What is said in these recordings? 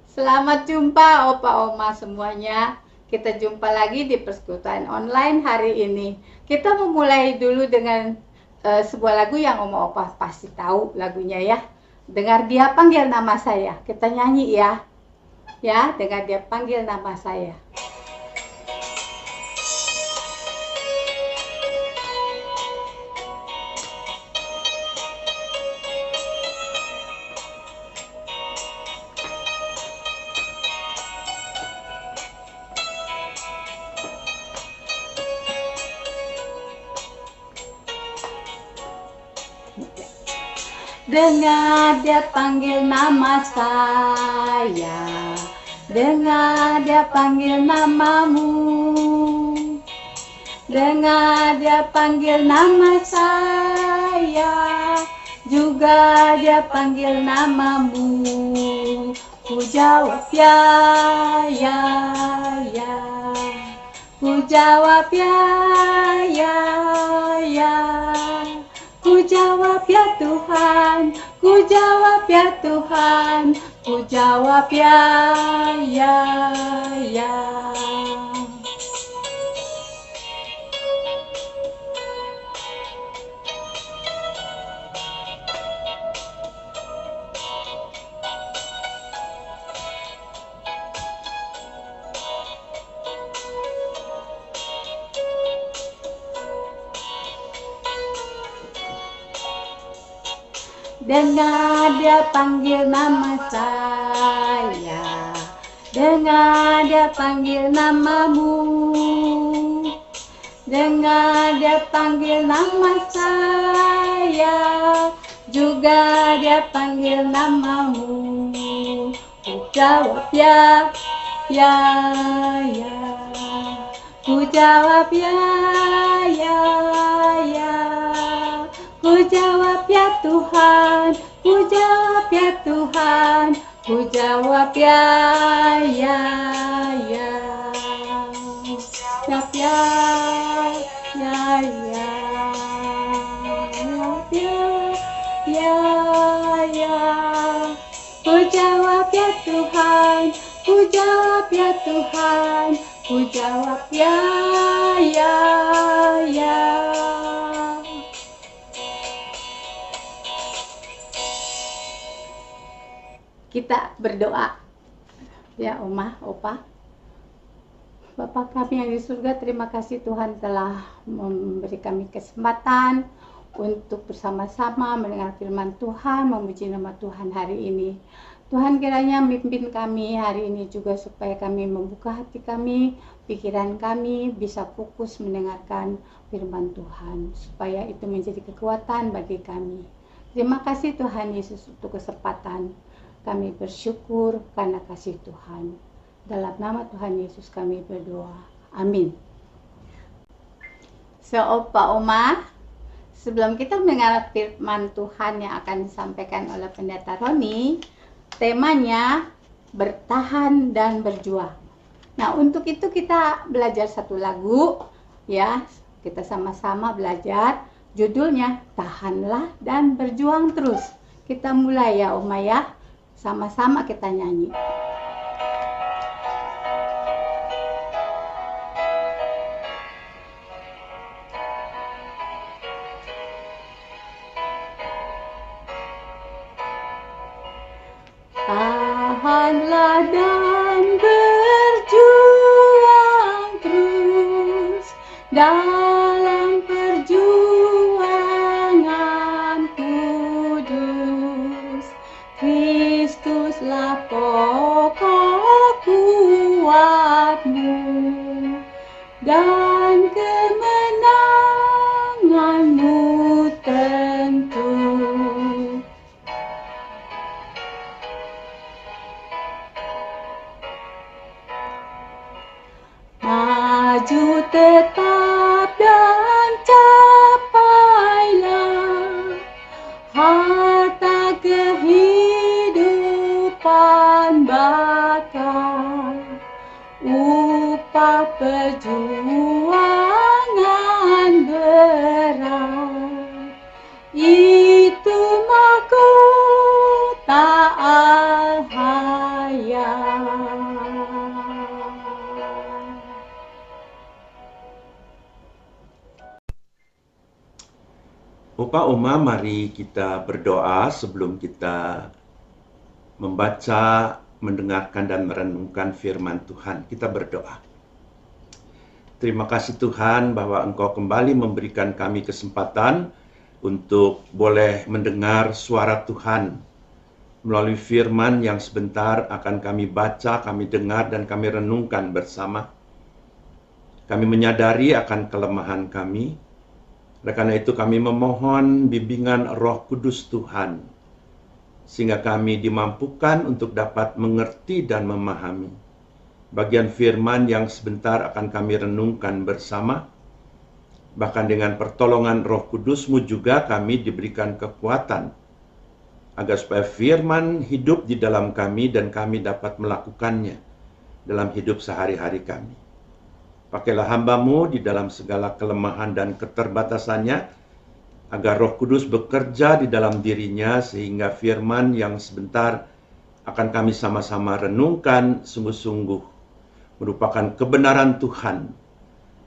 Selamat jumpa Opa Oma semuanya. Kita jumpa lagi di persekutuan online hari ini. Kita memulai dulu dengan sebuah lagu yang Oma Opa pasti tahu lagunya ya. Dengar dia panggil nama saya. Kita nyanyi ya. Ya, dengar dia panggil nama saya. Dengar dia panggil nama saya, dengar dia panggil namamu, dengar dia panggil nama saya, juga dia panggil namamu. Ku jawab ya, ya, ya. Ku jawab ya, ya, ya. Ku jawab ya Tuhan, ku jawab ya Tuhan, ku jawab ya, ya, ya. Dengar dia panggil nama saya, dengar dia panggil namamu, dengar dia panggil nama saya, juga dia panggil namamu. Ku jawab ya, ya, ya. Ku jawab ya, ya, ya. Ku jawab ya Tuhan, ku jawab ya Tuhan, ku jawab ya, ya, ya. Jawab ya, ya, ya. Jawab ya, ya, ya. Ku jawab ya Tuhan, ku jawab ya Tuhan, ku jawab ya, ya, ya. Kita berdoa ya Oma, Opa. Bapa kami yang di surga, terima kasih Tuhan telah memberi kami kesempatan untuk bersama-sama mendengar firman Tuhan, memuji nama Tuhan hari ini. Tuhan kiranya mimpin kami hari ini juga supaya kami membuka hati kami, pikiran kami bisa fokus mendengarkan firman Tuhan, supaya itu menjadi kekuatan bagi kami. Terima kasih Tuhan Yesus untuk kesempatan. Kami bersyukur karena kasih Tuhan. Dalam nama Tuhan Yesus kami berdoa. Amin. So, Opa Oma, sebelum kita mendengar firman Tuhan yang akan disampaikan oleh Pendeta Roni, temanya bertahan dan berjuang. Nah, untuk itu kita belajar satu lagu, ya. Kita sama-sama belajar. Judulnya Tahanlah dan Berjuang Terus. Kita mulai ya, Oma ya. Sama-sama kita nyanyi. Tahanlah dan berjuang terus dalam perjuangan kudus. Kristuslah pokok kuatmu dan kemenanganmu tentu. Maju tetap dan capailah harta kehidupan bakal, upah perjuangan berat, itu mahkota al-hayat. Opa Oma, mari kita berdoa sebelum kita membaca, mendengarkan, dan merenungkan firman Tuhan. Kita berdoa. Terima kasih Tuhan bahwa Engkau kembali memberikan kami kesempatan untuk boleh mendengar suara Tuhan melalui firman yang sebentar akan kami baca, kami dengar, dan kami renungkan bersama. Kami menyadari akan kelemahan kami. Oleh karena itu kami memohon bimbingan Roh Kudus Tuhan, sehingga kami dimampukan untuk dapat mengerti dan memahami bagian firman yang sebentar akan kami renungkan bersama. Bahkan dengan pertolongan Roh Kudus-Mu juga kami diberikan kekuatan agar supaya firman hidup di dalam kami dan kami dapat melakukannya dalam hidup sehari-hari kami. Pakailah hamba-Mu di dalam segala kelemahan dan keterbatasannya, agar Roh Kudus bekerja di dalam dirinya sehingga firman yang sebentar akan kami sama-sama renungkan sungguh-sungguh merupakan kebenaran Tuhan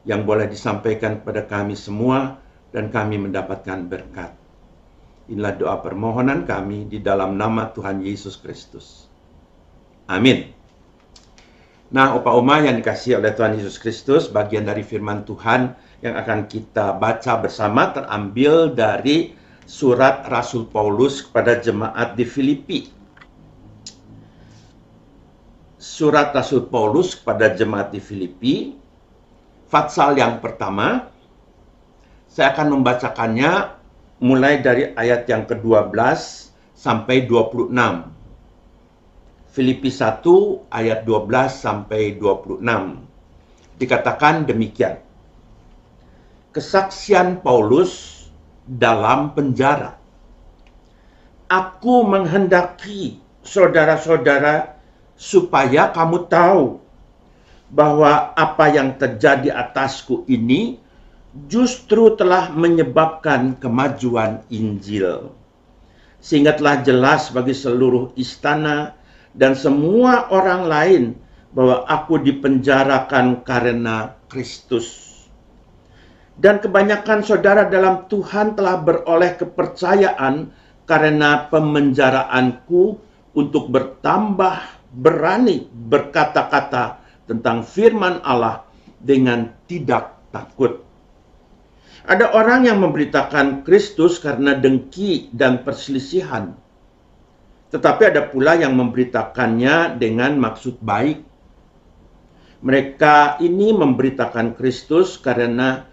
yang boleh disampaikan kepada kami semua dan kami mendapatkan berkat. Inilah doa permohonan kami di dalam nama Tuhan Yesus Kristus. Amin. Nah, Opa Oma yang dikasihi oleh Tuhan Yesus Kristus, bagian dari firman Tuhan yang akan kita baca bersama terambil dari surat Rasul Paulus kepada jemaat di Filipi. Surat Rasul Paulus kepada jemaat di Filipi, Fatsal yang pertama, saya akan membacakannya mulai dari ayat yang ke-12 sampai 26. Filipi 1 ayat 12 sampai 26. Dikatakan demikian. Kesaksian Paulus dalam penjara. Aku menghendaki saudara-saudara supaya kamu tahu bahwa apa yang terjadi atasku ini justru telah menyebabkan kemajuan Injil. Sehingga telah jelas bagi seluruh istana dan semua orang lain bahwa aku dipenjarakan karena Kristus. Dan kebanyakan saudara dalam Tuhan telah beroleh kepercayaan karena pemenjaraanku untuk bertambah berani berkata-kata tentang firman Allah dengan tidak takut. Ada orang yang memberitakan Kristus karena dengki dan perselisihan. Tetapi ada pula yang memberitakannya dengan maksud baik. Mereka ini memberitakan Kristus karena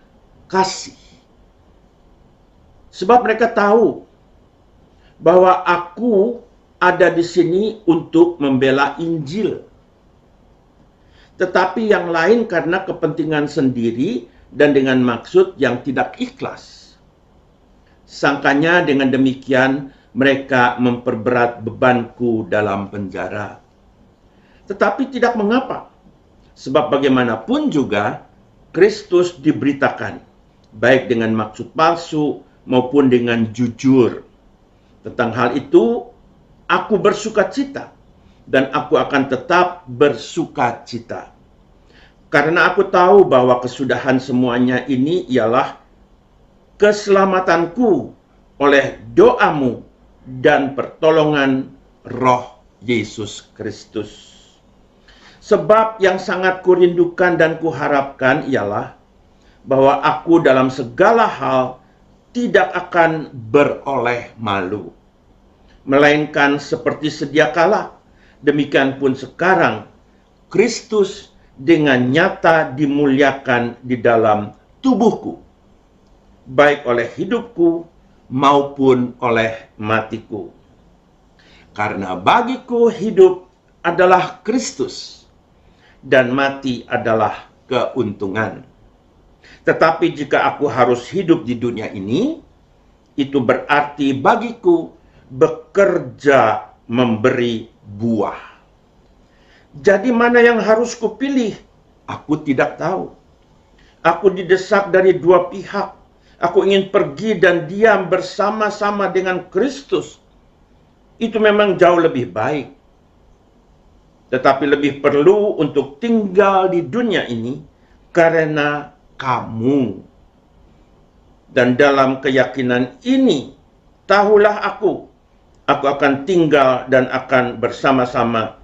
kasih. Sebab mereka tahu bahwa aku ada di sini untuk membela Injil. Tetapi yang lain karena kepentingan sendiri dan dengan maksud yang tidak ikhlas. Sangkanya dengan demikian mereka memperberat bebanku dalam penjara. Tetapi tidak mengapa, sebab bagaimanapun juga Kristus diberitakan, baik dengan maksud palsu maupun dengan jujur. Tentang hal itu, aku bersukacita, dan aku akan tetap bersukacita. Karena aku tahu bahwa kesudahan semuanya ini ialah keselamatanku oleh doamu dan pertolongan Roh Yesus Kristus. Sebab yang sangat kurindukan dan kuharapkan ialah bahwa aku dalam segala hal tidak akan beroleh malu, melainkan seperti sedia kala, demikian pun sekarang Kristus dengan nyata dimuliakan di dalam tubuhku, baik oleh hidupku maupun oleh matiku. Karena bagiku hidup adalah Kristus dan mati adalah keuntungan. Tetapi jika aku harus hidup di dunia ini, itu berarti bagiku bekerja memberi buah. Jadi mana yang harus kupilih? Aku tidak tahu. Aku didesak dari dua pihak. Aku ingin pergi dan diam bersama-sama dengan Kristus. Itu memang jauh lebih baik. Tetapi lebih perlu untuk tinggal di dunia ini karena kamu. Dan dalam keyakinan ini, tahulah aku akan tinggal dan akan bersama-sama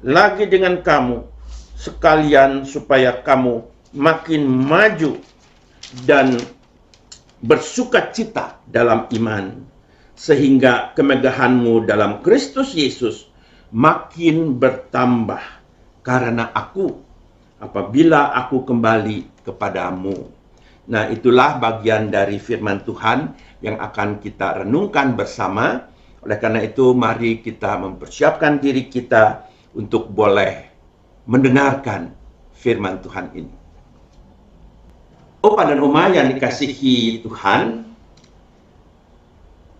lagi dengan kamu, sekalian supaya kamu makin maju dan bersukacita dalam iman, sehingga kemegahanmu dalam Kristus Yesus makin bertambah karena aku, apabila aku kembali kepadamu. Nah, itulah bagian dari firman Tuhan yang akan kita renungkan bersama. Oleh karena itu, mari kita mempersiapkan diri kita untuk boleh mendengarkan firman Tuhan ini. Opa dan Oma yang dikasihi Tuhan,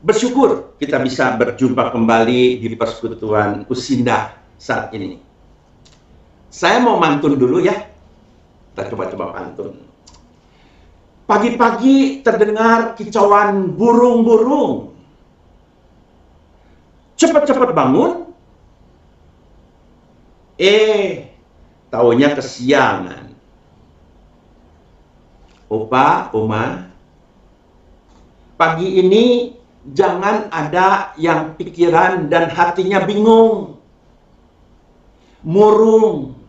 bersyukur kita bisa berjumpa kembali di persekutuan Usinda saat ini. Saya mau mantun dulu ya. Kita coba-coba pantun. Pagi-pagi terdengar kicauan burung-burung. Cepat-cepat bangun. Taunya kesiangan. Opa, Oma, pagi ini jangan ada yang pikiran dan hatinya bingung, murung.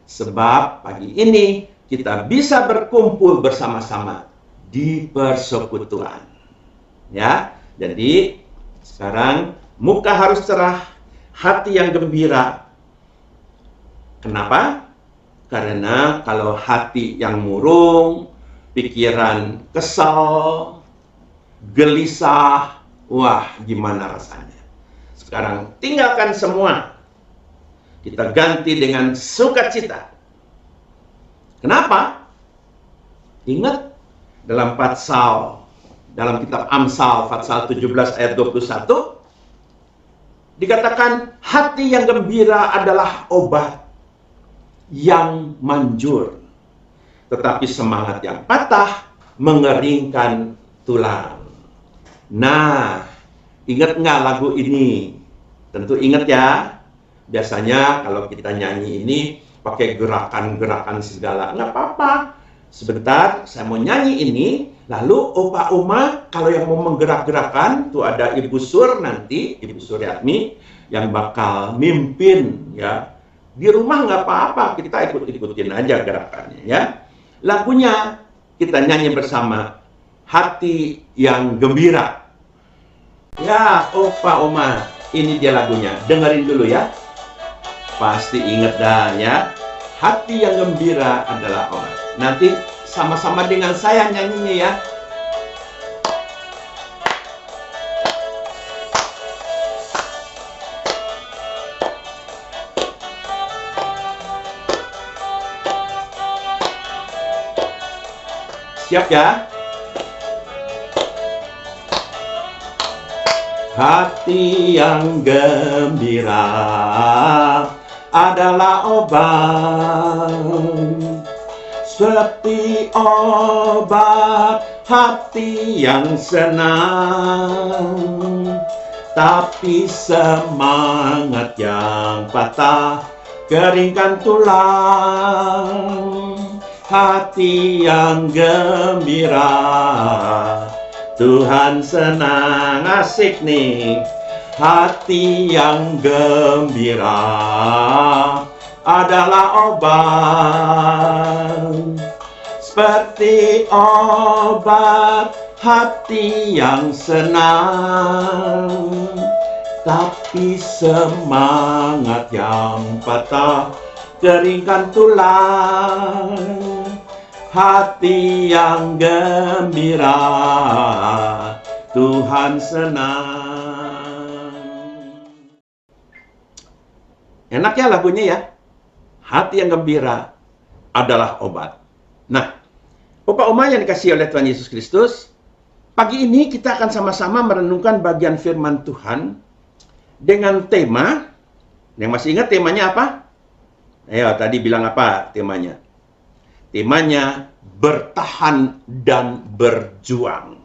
Sebab pagi ini kita bisa berkumpul bersama-sama di persekutuan. Ya, jadi sekarang muka harus cerah, hati yang gembira. Kenapa? Karena kalau hati yang murung, pikiran kesal, gelisah, wah gimana rasanya. Sekarang tinggalkan semua. Kita ganti dengan sukacita. Kenapa? Ingat dalam Patsal, dalam kitab Amsal, Patsal 17 ayat 21, dikatakan hati yang gembira adalah obat yang manjur, tetapi semangat yang patah mengeringkan tulang. Nah, ingat nggak lagu ini? Tentu ingat ya. Biasanya kalau kita nyanyi ini pakai gerakan-gerakan segala. Nggak apa-apa. Sebentar, saya mau nyanyi ini. Lalu Opa Oma, kalau yang mau menggerak-gerakan, tuh ada Ibu Sur nanti, Ibu Suryatmi, yang bakal mimpin ya. Di rumah nggak apa-apa, kita ikut-ikutin aja gerakannya ya. Lagunya kita nyanyi bersama, hati yang gembira. Ya, Opa Oma, ini dia lagunya. Dengerin dulu ya. Pasti ingat dah ya. Hati yang gembira adalah obat. Nanti sama-sama dengan saya nyanyinya ya. Siap ya? Hati yang gembira adalah obat, seperti obat hati yang senang. Tapi semangat yang patah keringkan tulang. Hati yang gembira, Tuhan senang, asik nih. Hati yang gembira adalah obat, seperti obat hati yang senang. Tapi semangat yang patah keringkan tulang. Hati yang gembira, Tuhan senang. Enak ya lagunya ya? Hati yang gembira adalah obat. Nah, Opa Oma yang dikasihi oleh Tuhan Yesus Kristus, pagi ini kita akan sama-sama merenungkan bagian firman Tuhan dengan tema, yang masih ingat temanya apa? Ayo, tadi bilang apa temanya? Temanya bertahan dan berjuang.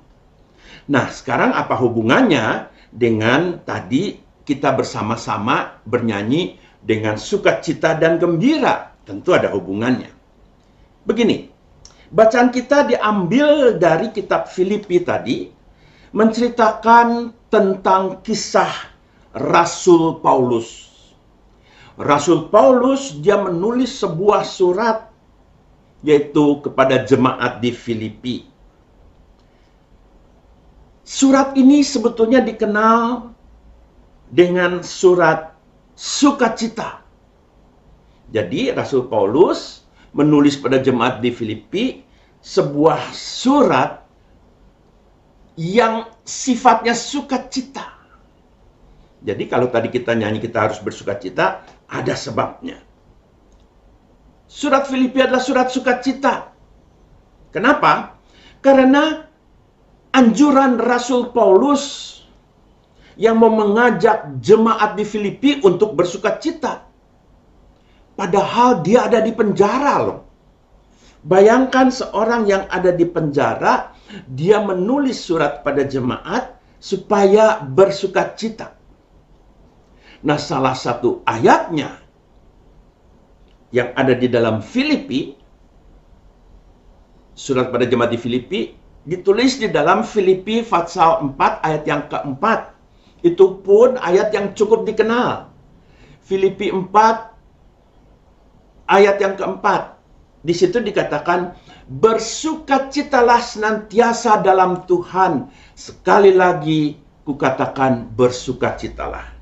Nah, sekarang apa hubungannya dengan tadi kita bersama-sama bernyanyi dengan sukacita dan gembira? Tentu ada hubungannya. Begini, Bacaan kita diambil dari kitab Filipi tadi, menceritakan tentang kisah Rasul Paulus. Rasul Paulus dia menulis sebuah surat, yaitu kepada jemaat di Filipi. Surat ini sebetulnya dikenal dengan surat sukacita. Jadi Rasul Paulus menulis pada jemaat di Filipi sebuah surat yang sifatnya sukacita. Jadi kalau tadi kita nyanyi kita harus bersukacita, ada sebabnya. Surat Filipi adalah surat sukacita. Kenapa? Karena anjuran Rasul Paulus yang mau mengajak jemaat di Filipi untuk bersukacita. Padahal dia ada di penjara loh. Bayangkan seorang yang ada di penjara, dia menulis surat pada jemaat supaya bersukacita. Nah, salah satu ayatnya yang ada di dalam Filipi, surat pada jemaat di Filipi, ditulis di dalam Filipi pasal 4 ayat yang keempat. Itu pun ayat yang cukup dikenal. Filipi 4 ayat yang keempat. Di situ dikatakan, bersukacitalah senantiasa dalam Tuhan. Sekali lagi kukatakan bersukacitalah.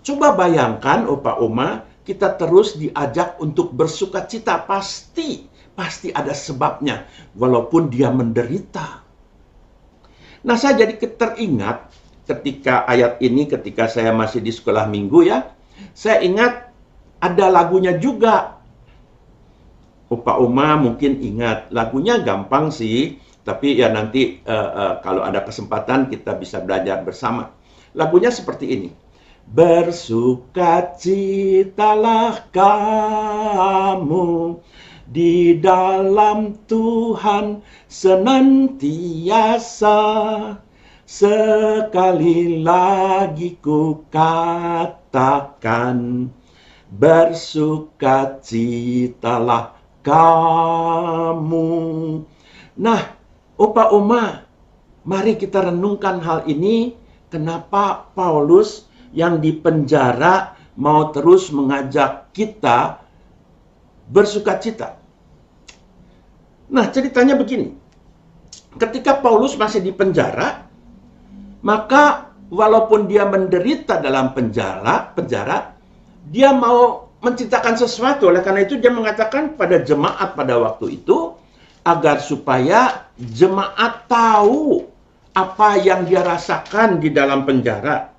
Coba bayangkan, Opa Oma, kita terus diajak untuk bersukacita. Pasti ada sebabnya, walaupun dia menderita. Nah, saya jadi teringat ketika ayat ini, ketika saya masih di sekolah minggu ya, saya ingat ada lagunya juga. Opa Oma mungkin ingat, lagunya gampang sih, tapi ya nanti kalau ada kesempatan kita bisa belajar bersama. Lagunya seperti ini. Bersukacitalah kamu di dalam Tuhan senantiasa. Sekali lagi ku katakan, bersukacitalah kamu. Nah, Opa Oma, mari kita renungkan hal ini. Kenapa Paulus yang di penjara mau terus mengajak kita bersukacita? Nah, ceritanya begini. Ketika Paulus masih di penjara, maka walaupun dia menderita dalam penjara, dia mau menciptakan sesuatu. Oleh karena itu dia mengatakan pada jemaat pada waktu itu, agar supaya jemaat tahu apa yang dia rasakan di dalam penjara.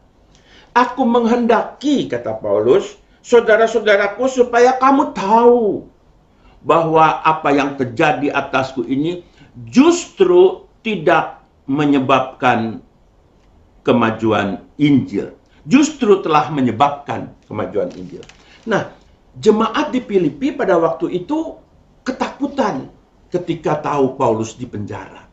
Aku menghendaki, kata Paulus, saudara-saudaraku, supaya kamu tahu bahwa apa yang terjadi atasku ini justru tidak menyebabkan kemajuan Injil. Justru telah menyebabkan kemajuan Injil. Nah, jemaat di Filipi pada waktu itu ketakutan ketika tahu Paulus di penjara.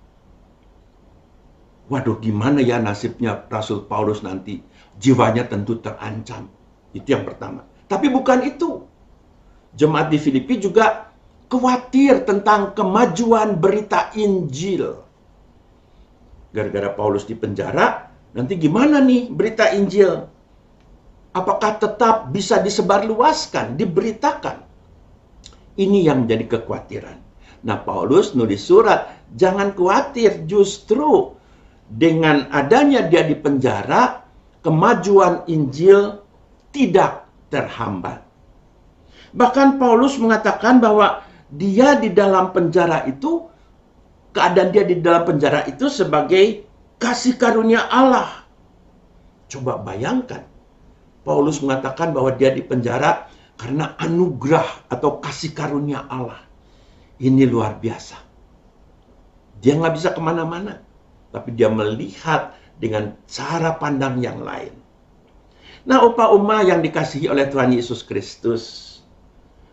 Waduh, gimana ya nasibnya Rasul Paulus nanti? Jiwanya tentu terancam. Itu yang pertama. Tapi bukan itu. Jemaat di Filipi juga khawatir tentang kemajuan berita Injil. Gara-gara Paulus di penjara, nanti gimana nih berita Injil? Apakah tetap bisa disebarluaskan, diberitakan? Ini yang menjadi kekhawatiran. Nah, Paulus nulis surat, jangan khawatir, justru dengan adanya dia di penjara, kemajuan Injil tidak terhambat. Bahkan Paulus mengatakan bahwa dia di dalam penjara itu, keadaan dia di dalam penjara itu sebagai kasih karunia Allah. Coba bayangkan, Paulus mengatakan bahwa dia di penjara karena anugerah atau kasih karunia Allah. Ini luar biasa. Dia nggak bisa kemana-mana, tapi dia melihat dengan cara pandang yang lain. Nah, Opa Oma yang dikasihi oleh Tuhan Yesus Kristus,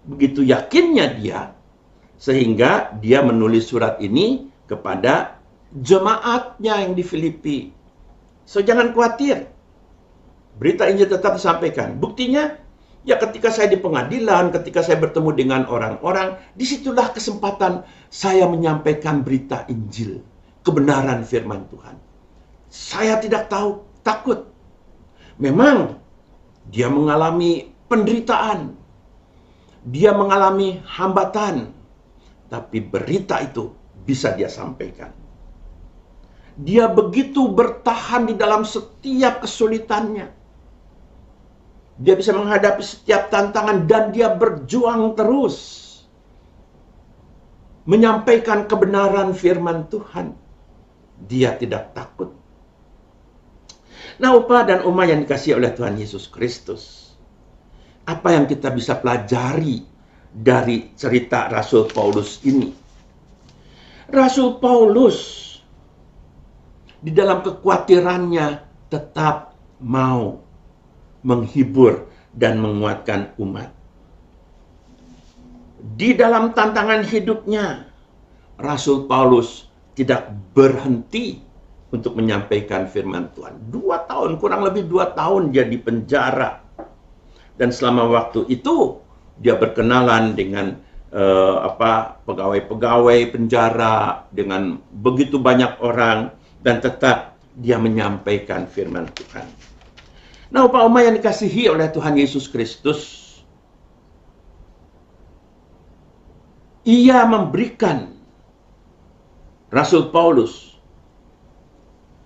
begitu yakinnya dia, sehingga dia menulis surat ini kepada jemaatnya yang di Filipi. So, jangan khawatir. Berita Injil tetap disampaikan. Buktinya, Ya ketika saya di pengadilan, ketika saya bertemu dengan orang-orang, disitulah kesempatan saya menyampaikan berita Injil, kebenaran firman Tuhan. Saya tidak takut. Memang dia mengalami penderitaan, dia mengalami hambatan, tapi berita itu bisa dia sampaikan. Dia begitu bertahan di dalam setiap kesulitannya. Dia bisa menghadapi setiap tantangan dan dia berjuang terus menyampaikan kebenaran firman Tuhan. Dia tidak takut. Nah, Opa dan Oma yang dikasihi oleh Tuhan Yesus Kristus, apa yang kita bisa pelajari dari cerita Rasul Paulus ini? Rasul Paulus di dalam kekhawatirannya tetap mau menghibur dan menguatkan umat. Di dalam tantangan hidupnya, Rasul Paulus tidak berhenti untuk menyampaikan firman Tuhan. 2 tahun, kurang lebih 2 tahun dia di penjara. Dan selama waktu itu, dia berkenalan dengan pegawai-pegawai penjara, dengan begitu banyak orang, dan tetap dia menyampaikan firman Tuhan. Nah, Opa Oma yang dikasihi oleh Tuhan Yesus Kristus, ia memberikan, Rasul Paulus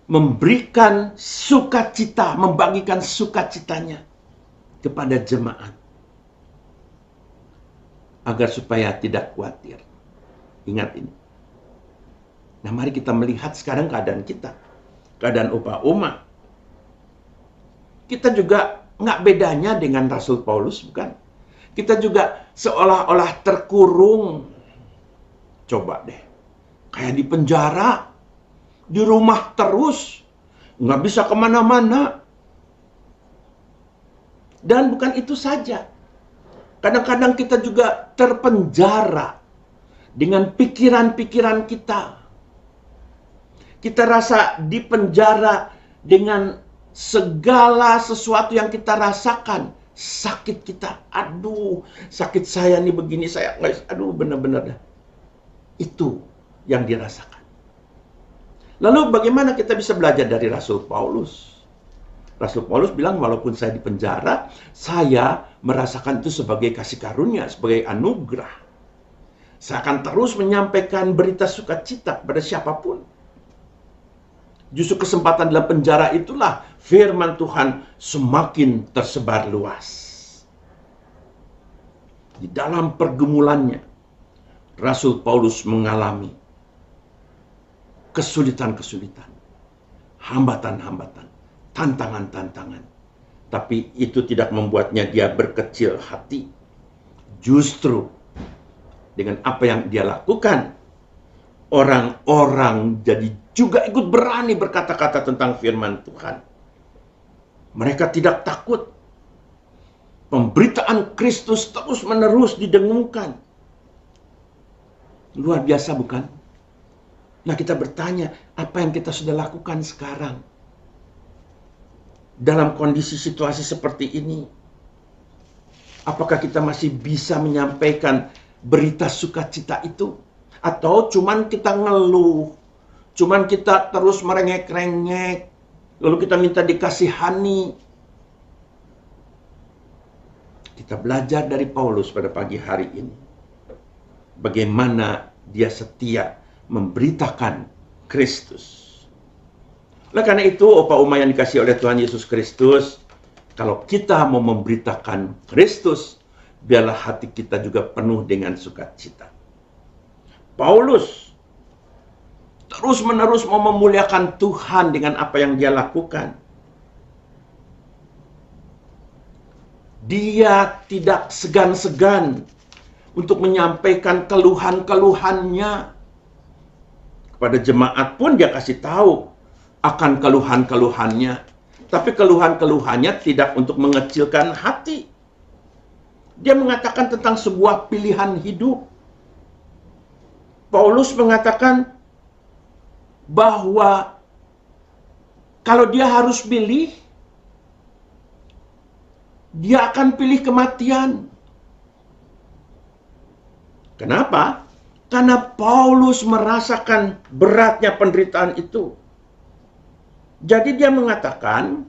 memberikan sukacita, membagikan sukacitanya kepada jemaat agar supaya tidak khawatir. Ingat ini. Nah, mari kita melihat sekarang keadaan kita, keadaan Opa Oma. Kita juga nggak bedanya dengan Rasul Paulus, bukan? Kita juga seolah-olah terkurung. Coba deh, kayak di penjara, di rumah terus, nggak bisa kemana-mana. Dan bukan itu saja. Kadang-kadang kita juga terpenjara dengan pikiran-pikiran kita. Kita rasa dipenjara dengan segala sesuatu yang kita rasakan. Sakit kita, aduh, sakit saya nih begini, saya, aduh, benar-benar dah. Itu yang dirasakan. Lalu bagaimana kita bisa belajar dari Rasul Paulus? Rasul Paulus bilang, walaupun saya di penjara, saya merasakan itu sebagai kasih karunia, sebagai anugerah. Saya akan terus menyampaikan berita sukacita kepada siapapun. Justru kesempatan dalam penjara itulah firman Tuhan semakin tersebar luas. Di dalam pergumulannya, Rasul Paulus mengalami kesulitan-kesulitan, hambatan-hambatan, tantangan-tantangan. Tapi itu tidak membuatnya dia berkecil hati. Justru dengan apa yang dia lakukan, orang-orang jadi juga ikut berani berkata-kata tentang firman Tuhan. Mereka tidak takut. Pemberitaan Kristus terus-menerus didengungkan. Luar biasa, bukan? Nah, kita bertanya, apa yang kita sudah lakukan sekarang? Dalam kondisi situasi seperti ini, apakah kita masih bisa menyampaikan berita sukacita itu? Atau cuman kita ngeluh, cuman kita terus merengek-rengek, lalu kita minta dikasihani? Kita belajar dari Paulus pada pagi hari ini. Bagaimana dia setia memberitakan Kristus. Oleh karena itu, Opa Uma yang dikasihi oleh Tuhan Yesus Kristus, kalau kita mau memberitakan Kristus, biarlah hati kita juga penuh dengan sukacita. Paulus terus-menerus mau memuliakan Tuhan dengan apa yang dia lakukan. Dia tidak segan-segan untuk menyampaikan keluhan-keluhannya. Kepada jemaat pun dia kasih tahu akan keluhan-keluhannya. Tapi keluhan-keluhannya tidak untuk mengecilkan hati. Dia mengatakan tentang sebuah pilihan hidup. Paulus mengatakan bahwa kalau dia harus pilih, dia akan pilih kematian. Kenapa? Karena Paulus merasakan beratnya penderitaan itu. Jadi dia mengatakan,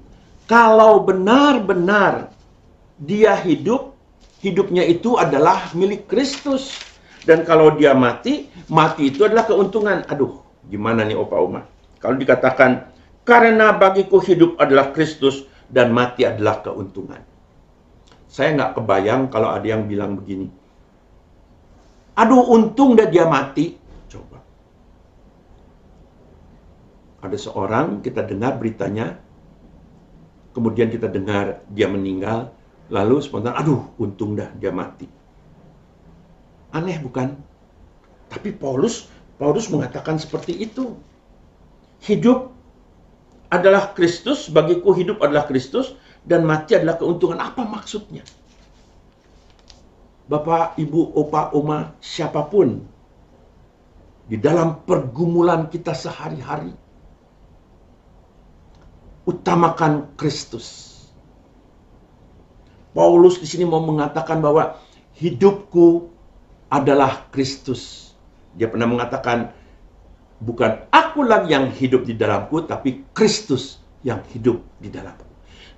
kalau benar-benar dia hidup, hidupnya itu adalah milik Kristus. Dan kalau dia mati, mati itu adalah keuntungan. Aduh, gimana nih Opa Oma? Kalau dikatakan, karena bagiku hidup adalah Kristus dan mati adalah keuntungan. Saya nggak kebayang kalau ada yang bilang begini. Aduh, untung dia mati. Coba. Ada seorang, kita dengar beritanya, kemudian kita dengar dia meninggal, lalu spontan, aduh, untung dia mati. Aneh bukan? Tapi Paulus mengatakan seperti itu. Hidup adalah Kristus, bagiku hidup adalah Kristus, dan mati adalah keuntungan. Apa maksudnya? Bapak, Ibu, Opa, Oma, siapapun, di dalam pergumulan kita sehari-hari, utamakan Kristus. Paulus di sini mau mengatakan bahwa hidupku adalah Kristus. Dia pernah mengatakan, bukan aku lagi yang hidup di dalamku, tapi Kristus yang hidup di dalamku.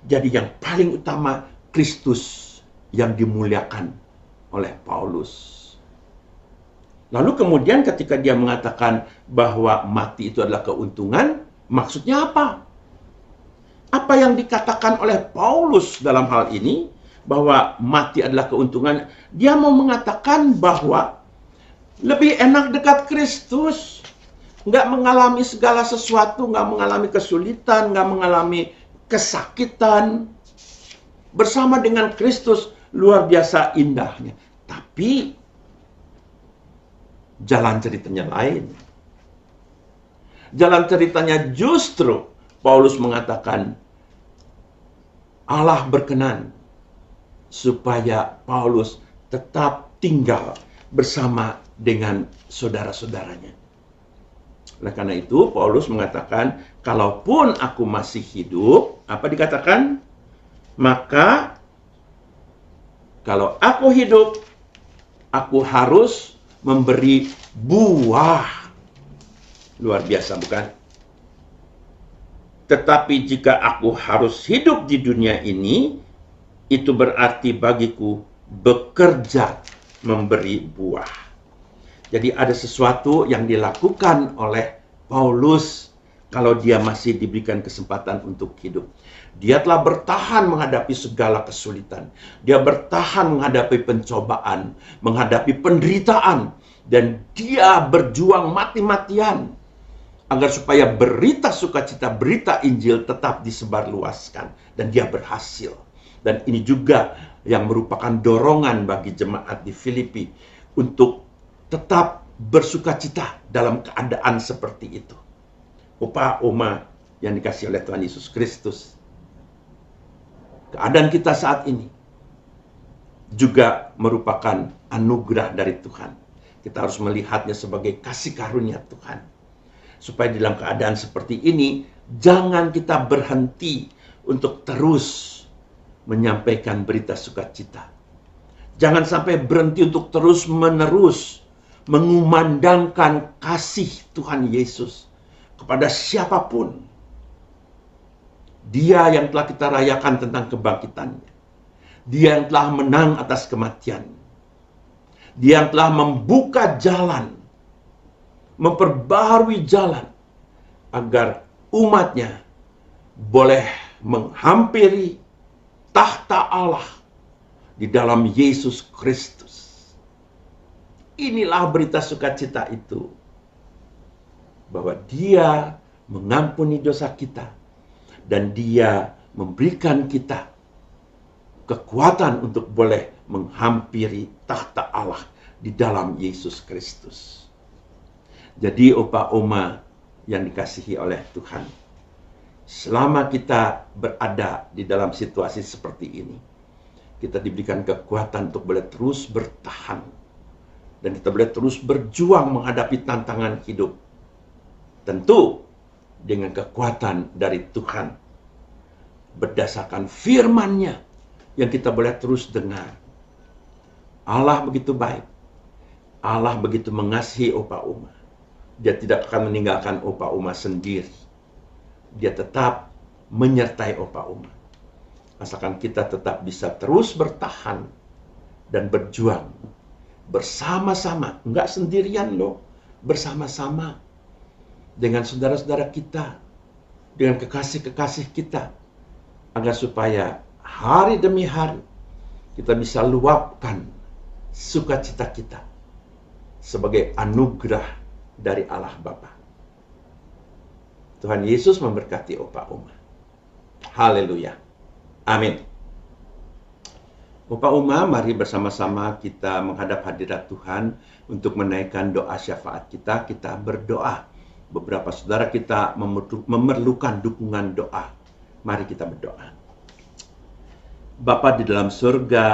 Jadi yang paling utama, Kristus yang dimuliakan oleh Paulus. Lalu kemudian ketika dia mengatakan bahwa mati itu adalah keuntungan, maksudnya apa? Apa yang dikatakan oleh Paulus dalam hal ini, bahwa mati adalah keuntungan, dia mau mengatakan bahwa lebih enak dekat Kristus. Nggak mengalami segala sesuatu, nggak mengalami kesulitan, nggak mengalami kesakitan. Bersama dengan Kristus, luar biasa indahnya. Tapi jalan ceritanya lain. Jalan ceritanya justru Paulus mengatakan Allah berkenan supaya Paulus tetap tinggal bersama dengan saudara-saudaranya. Oleh karena itu Paulus mengatakan, kalaupun aku masih hidup, apa dikatakan? Maka kalau aku hidup, aku harus memberi buah. Luar biasa bukan? Tetapi jika aku harus hidup di dunia ini, itu berarti bagiku bekerja memberi buah. Jadi ada sesuatu yang dilakukan oleh Paulus kalau dia masih diberikan kesempatan untuk hidup. Dia telah bertahan menghadapi segala kesulitan. Dia bertahan menghadapi pencobaan, menghadapi penderitaan. Dan dia berjuang mati-matian agar supaya berita sukacita, berita Injil tetap disebarluaskan. Dan dia berhasil. Dan ini juga yang merupakan dorongan bagi jemaat di Filipi untuk tetap bersukacita dalam keadaan seperti itu. Opa, Oma yang dikasihi oleh Tuhan Yesus Kristus, keadaan kita saat ini juga merupakan anugerah dari Tuhan. Kita harus melihatnya sebagai kasih karunia Tuhan. Supaya dalam keadaan seperti ini, jangan kita berhenti untuk terus menyampaikan berita sukacita. Jangan sampai berhenti untuk terus-menerus mengumandangkan kasih Tuhan Yesus kepada siapapun. Dia yang telah kita rayakan tentang kebangkitannya. Dia yang telah menang atas kematian. Dia yang telah membuka jalan, memperbaharui jalan, agar umatnya boleh menghampiri tahta Allah di dalam Yesus Kristus. Inilah berita sukacita itu, bahwa Dia mengampuni dosa kita dan Dia memberikan kita kekuatan untuk boleh menghampiri tahta Allah di dalam Yesus Kristus. Jadi Opa Oma yang dikasihi oleh Tuhan, selama kita berada di dalam situasi seperti ini, kita diberikan kekuatan untuk boleh terus bertahan. Dan kita boleh terus berjuang menghadapi tantangan hidup. Tentu dengan kekuatan dari Tuhan. Berdasarkan firman-Nya yang kita boleh terus dengar. Allah begitu baik. Allah begitu mengasihi Opa Uma. Dia tidak akan meninggalkan Opa Uma sendiri. Dia tetap menyertai Opa Uma. Asalkan kita tetap bisa terus bertahan dan berjuang bersama-sama, enggak sendirian loh, bersama-sama dengan saudara-saudara kita, dengan kekasih-kekasih kita, agar supaya hari demi hari kita bisa luapkan sukacita kita sebagai anugerah dari Allah Bapa. Tuhan Yesus memberkati Opa Uma. Haleluya. Amin. Opa Uma, mari bersama-sama kita menghadap hadirat Tuhan untuk menaikkan doa syafaat kita. Kita berdoa. Beberapa saudara kita memerlukan dukungan doa. Mari kita berdoa. Bapa di dalam surga,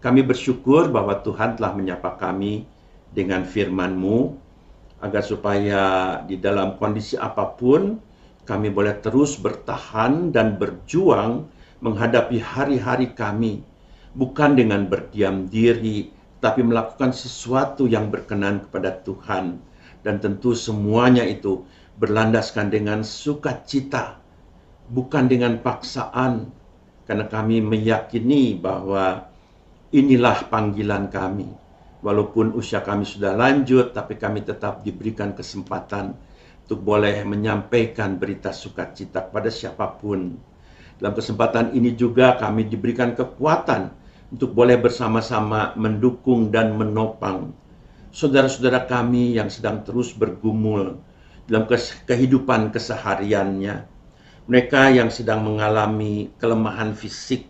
kami bersyukur bahwa Tuhan telah menyapa kami dengan firman-Mu, agar supaya di dalam kondisi apapun, kami boleh terus bertahan dan berjuang menghadapi hari-hari kami, bukan dengan berdiam diri, tapi melakukan sesuatu yang berkenan kepada Tuhan. Dan tentu semuanya itu berlandaskan dengan sukacita, bukan dengan paksaan, karena kami meyakini bahwa inilah panggilan kami. Walaupun usia kami sudah lanjut, tapi kami tetap diberikan kesempatan untuk boleh menyampaikan berita sukacita kepada siapapun. Dalam kesempatan ini juga kami diberikan kekuatan untuk boleh bersama-sama mendukung dan menopang saudara-saudara kami yang sedang terus bergumul dalam kehidupan kesehariannya. Mereka yang sedang mengalami kelemahan fisik,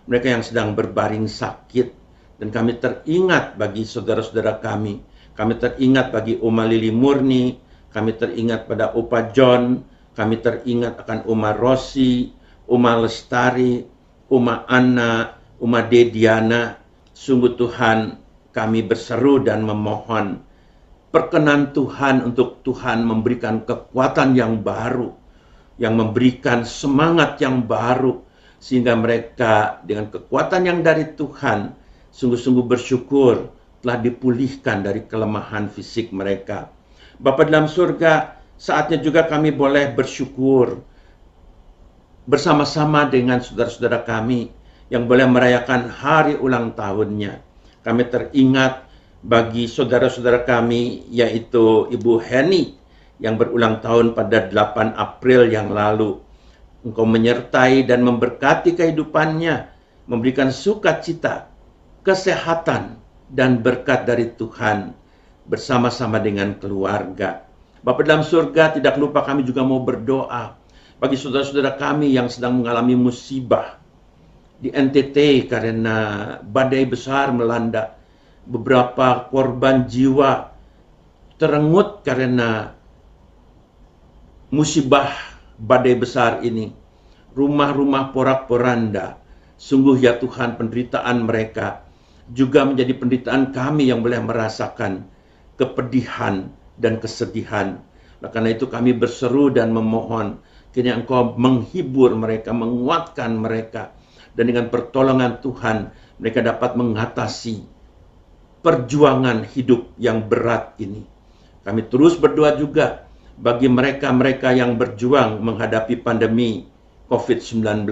mereka yang sedang berbaring sakit, dan kami teringat bagi saudara-saudara kami. Kami teringat bagi Oma Lili Murni, kami teringat pada Opa John, kami teringat akan Oma Rosi, Oma Lestari, Oma Anna, Oma Dediana. Sungguh Tuhan, kami berseru dan memohon perkenan Tuhan untuk Tuhan memberikan kekuatan yang baru, yang memberikan semangat yang baru, sehingga mereka dengan kekuatan yang dari Tuhan sungguh-sungguh bersyukur telah dipulihkan dari kelemahan fisik mereka. Bapa dalam surga, saatnya juga kami boleh bersyukur bersama-sama dengan saudara-saudara kami yang boleh merayakan hari ulang tahunnya. Kami teringat bagi saudara-saudara kami, yaitu Ibu Heni yang berulang tahun pada 8 April yang lalu. Engkau menyertai dan memberkati kehidupannya, memberikan sukacita, kesehatan, dan berkat dari Tuhan bersama-sama dengan keluarga. Bapa dalam surga, tidak lupa kami juga mau berdoa bagi saudara-saudara kami yang sedang mengalami musibah di NTT karena badai besar melanda. Beberapa korban jiwa terenggut karena musibah badai besar ini. Rumah-rumah porak-poranda. Sungguh ya Tuhan, penderitaan mereka juga menjadi penderitaan kami yang boleh merasakan kepedihan dan kesedihan. Karena itu kami berseru dan memohon kiranya Engkau menghibur mereka, menguatkan mereka, dan dengan pertolongan Tuhan mereka dapat mengatasi perjuangan hidup yang berat ini. Kami terus berdoa juga bagi mereka-mereka yang berjuang menghadapi pandemi COVID-19.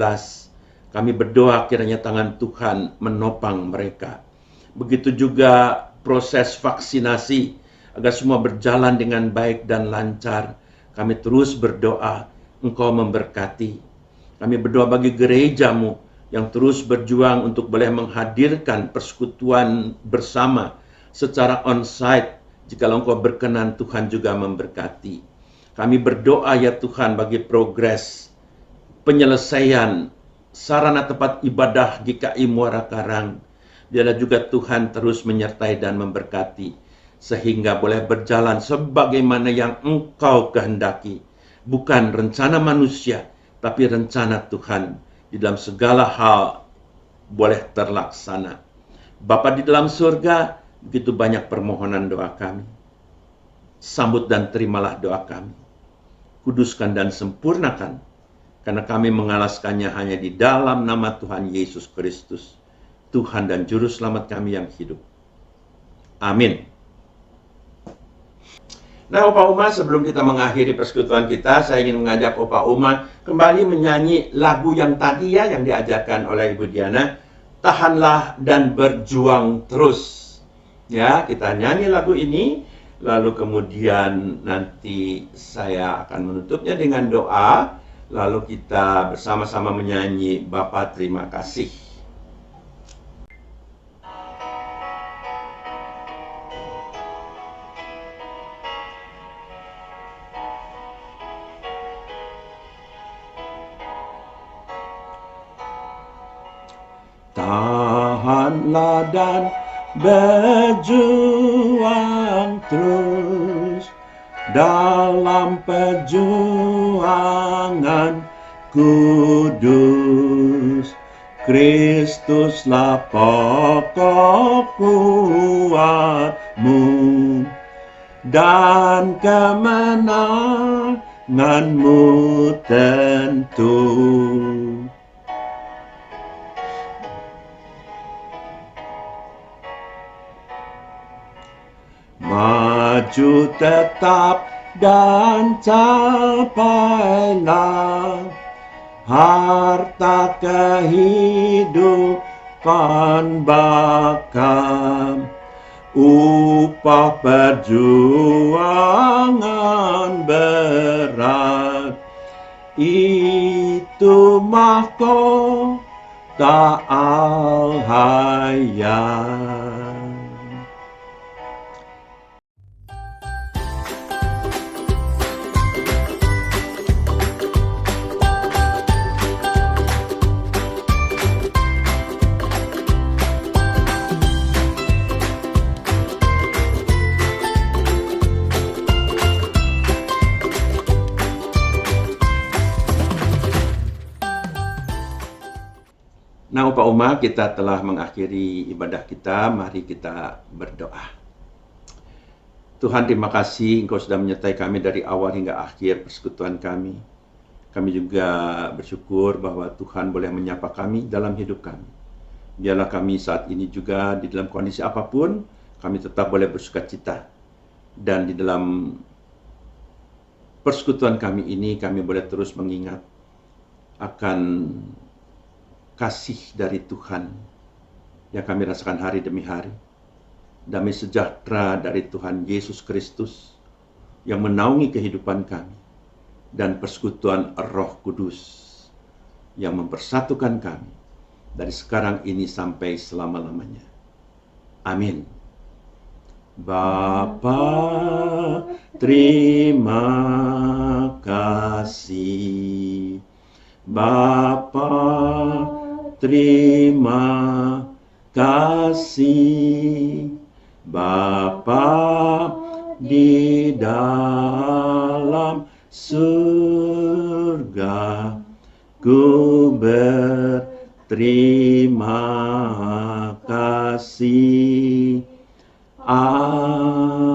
Kami berdoa kiranya tangan Tuhan menopang mereka. Begitu juga proses vaksinasi agar semua berjalan dengan baik dan lancar. Kami terus berdoa Engkau memberkati. Kami berdoa bagi gerejamu yang terus berjuang untuk boleh menghadirkan persekutuan bersama secara on-site. Jikalau Engkau berkenan, Tuhan juga memberkati. Kami berdoa ya Tuhan bagi progres penyelesaian sarana tempat ibadah GKI Muara Karang. Biarlah juga Tuhan terus menyertai dan memberkati, sehingga boleh berjalan sebagaimana yang Engkau kehendaki. Bukan rencana manusia, tapi rencana Tuhan di dalam segala hal boleh terlaksana. Bapa di dalam surga, begitu banyak permohonan doa kami. Sambut dan terimalah doa kami. Kuduskan dan sempurnakan Karena kami mengalaskannya hanya di dalam nama Tuhan Yesus Kristus, Tuhan dan Juru Selamat kami yang hidup. Amin. Nah, Opa Uma, sebelum kita mengakhiri persekutuan kita, saya ingin mengajak Opa Uma kembali menyanyi lagu yang tadi ya, yang diajarkan oleh Ibu Diana, Tahanlah dan Berjuang Terus. Ya, kita nyanyi lagu ini, lalu kemudian nanti saya akan menutupnya dengan doa, lalu kita bersama-sama menyanyi Bapa Terima Kasih. Tahanlah dan berjuang terus dalam perjuangan kudus. Kristuslah pokok kuatmu dan kemenanganmu tentu. Maju tetap dan capailah harta kehidupan bakal, upah perjuangan berat, itu mahkota al-hayat. Nah, Opa Uma, kita telah mengakhiri ibadah kita, mari kita berdoa. Tuhan, terima kasih Engkau sudah menyertai kami dari awal hingga akhir persekutuan kami. Kami juga bersyukur bahwa Tuhan boleh menyapa kami dalam hidup kami. Biarlah kami saat ini juga di dalam kondisi apapun, kami tetap boleh bersukacita. Dan di dalam persekutuan kami ini, kami boleh terus mengingat akan kasih dari Tuhan yang kami rasakan hari demi hari. Damai sejahtera dari Tuhan Yesus Kristus yang menaungi kehidupan kami. Dan persekutuan Roh Kudus yang mempersatukan kami dari sekarang ini sampai selama-lamanya. Amin. Bapa, terima kasih. Bapa, terima kasih. Bapa di dalam surga, ku berterima kasih. Amin.